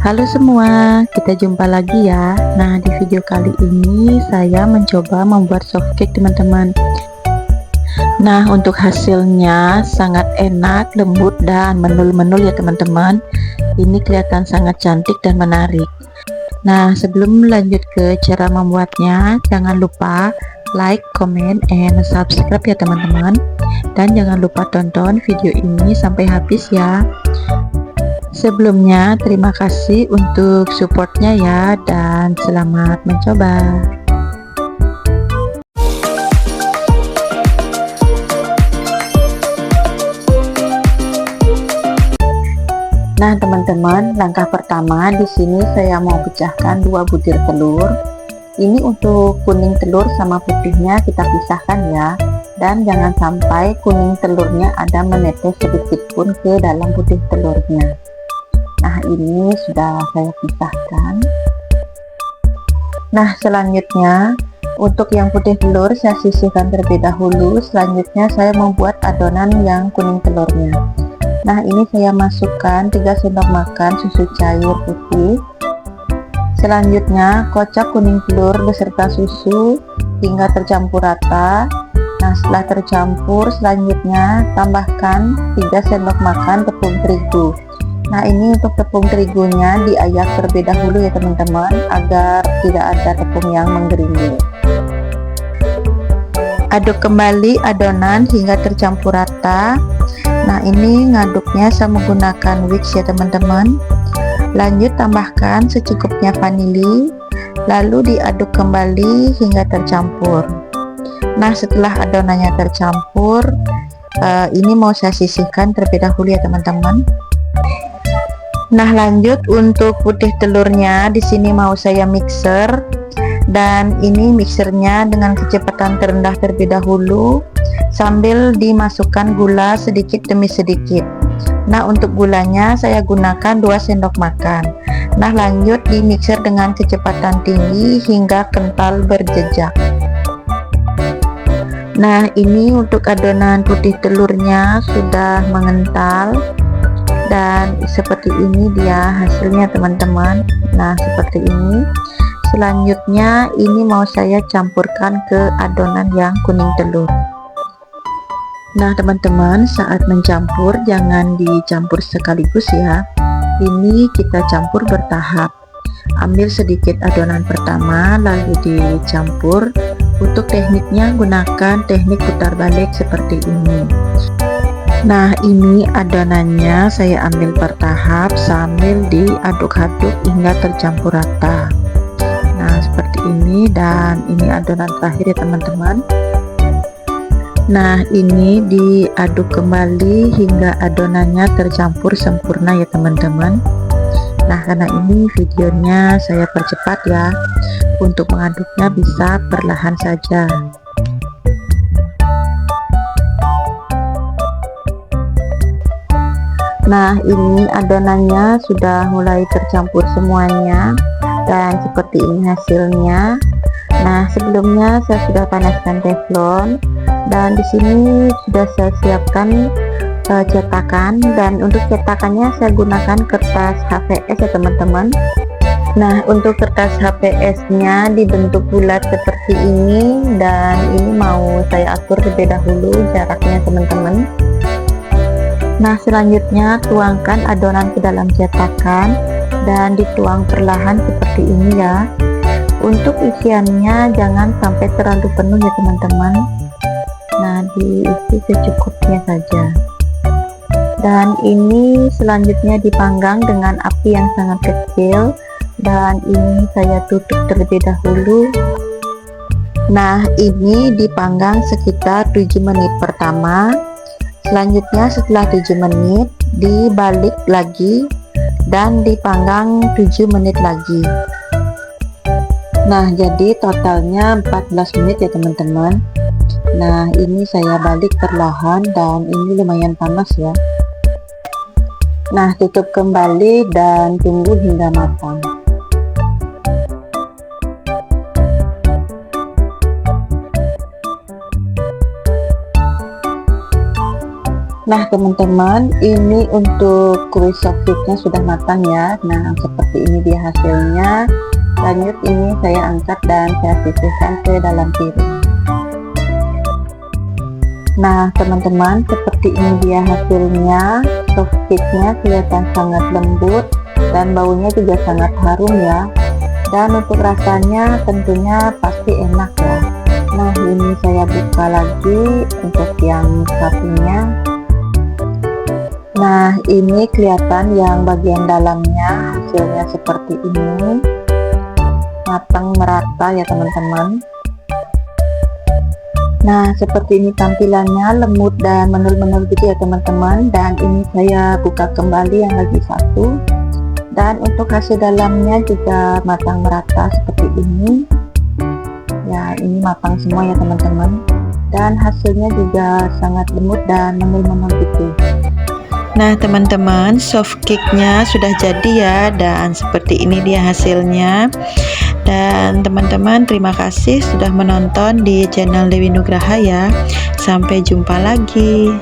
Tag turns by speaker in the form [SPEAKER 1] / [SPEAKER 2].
[SPEAKER 1] Halo semua, kita jumpa lagi ya. Nah, di video kali ini saya mencoba membuat soft cake teman-teman. Nah, untuk hasilnya sangat enak, lembut dan menul-menul ya teman-teman. Ini kelihatan sangat cantik dan menarik. Nah, sebelum lanjut ke cara membuatnya, jangan lupa like, comment, and subscribe ya teman-teman. Dan jangan lupa tonton video ini sampai habis ya. Sebelumnya terima kasih untuk supportnya ya, dan selamat mencoba. Nah teman-teman, langkah pertama di sini saya mau pecahkan 2 butir telur. Ini untuk kuning telur sama putihnya kita pisahkan ya, dan jangan sampai kuning telurnya ada menetes sedikit pun ke dalam putih telurnya. Nah, ini sudah saya pisahkan. Nah, selanjutnya untuk yang putih telur saya sisihkan terlebih dahulu. Selanjutnya saya membuat adonan yang kuning telurnya. Nah, ini saya masukkan 3 sendok makan susu cair putih. Selanjutnya kocok kuning telur beserta susu hingga tercampur rata. Nah, setelah tercampur, selanjutnya tambahkan 3 sendok makan tepung terigu. Nah, ini untuk tepung terigunya diayak terlebih dahulu ya teman-teman, agar tidak ada tepung yang menggeringgir. Aduk kembali adonan hingga tercampur rata. Nah, ini ngaduknya saya menggunakan whisk ya teman-teman. Lanjut tambahkan secukupnya vanili, lalu diaduk kembali hingga tercampur. Nah, setelah adonannya tercampur, ini mau saya sisihkan terlebih dahulu ya teman-teman. Nah, lanjut untuk putih telurnya di sini mau saya mixer, dan ini mixernya dengan kecepatan terendah terlebih dahulu sambil dimasukkan gula sedikit demi sedikit. Nah, untuk gulanya saya gunakan 2 sendok makan. Nah, lanjut di mixer dengan kecepatan tinggi hingga kental berjejak. Nah, ini untuk adonan putih telurnya sudah mengental, dan seperti ini dia hasilnya teman-teman. Nah, seperti ini. Selanjutnya ini mau saya campurkan ke adonan yang kuning telur. Nah teman-teman, saat mencampur jangan dicampur sekaligus ya. Ini kita campur bertahap. Ambil sedikit adonan pertama lalu dicampur. Untuk tekniknya gunakan teknik putar balik seperti ini. Nah, ini adonannya saya ambil bertahap sambil diaduk-aduk hingga tercampur rata. Nah, seperti ini, dan ini adonan terakhir ya teman-teman. Nah, ini diaduk kembali hingga adonannya tercampur sempurna ya teman-teman. Nah, karena ini videonya saya percepat ya, untuk mengaduknya bisa perlahan saja. Nah, ini adonannya sudah mulai tercampur semuanya, dan seperti ini hasilnya. Nah, sebelumnya saya sudah panaskan teflon, dan di sini sudah saya siapkan cetakan, dan untuk cetakannya saya gunakan kertas HVS ya teman-teman. Nah, untuk kertas HVS-nya dibentuk bulat seperti ini, dan ini mau saya atur terlebih dahulu jaraknya teman-teman. Nah, selanjutnya tuangkan adonan ke dalam cetakan dan dituang perlahan seperti ini ya. Untuk isiannya jangan sampai terlalu penuh ya teman-teman. Nah, diisi secukupnya saja. Dan ini selanjutnya dipanggang dengan api yang sangat kecil, dan ini saya tutup terlebih dahulu. Nah, ini dipanggang sekitar 7 menit pertama. Selanjutnya setelah 7 menit dibalik lagi dan dipanggang 7 menit lagi. Nah, jadi totalnya 14 menit ya teman-teman. Nah, ini saya balik perlahan, dan ini lumayan panas ya. Nah, tutup kembali dan tunggu hingga matang. Nah teman-teman, ini untuk kue soft cake-nya sudah matang ya. Nah seperti ini dia hasilnya. Lanjut ini saya angkat dan saya sisihkan ke dalam piring. Nah teman-teman, seperti ini dia hasilnya. Soft cake-nya kelihatan sangat lembut dan baunya juga sangat harum ya. Dan untuk rasanya tentunya pasti enak ya. Nah ini saya buka lagi untuk yang satunya. Nah ini kelihatan yang bagian dalamnya hasilnya seperti ini, matang merata ya teman-teman. Nah seperti ini tampilannya, lembut dan menul-menul gitu ya teman-teman. Dan ini saya buka kembali yang lagi satu, dan untuk hasil dalamnya juga matang merata seperti ini ya. Ini matang semua ya teman-teman, dan hasilnya juga sangat lembut dan menul-menul gitu. Nah teman-teman, soft cake-nya sudah jadi ya, dan seperti ini dia hasilnya. Dan teman-teman, terima kasih sudah menonton di channel Dewi Nugraha ya. Sampai jumpa lagi.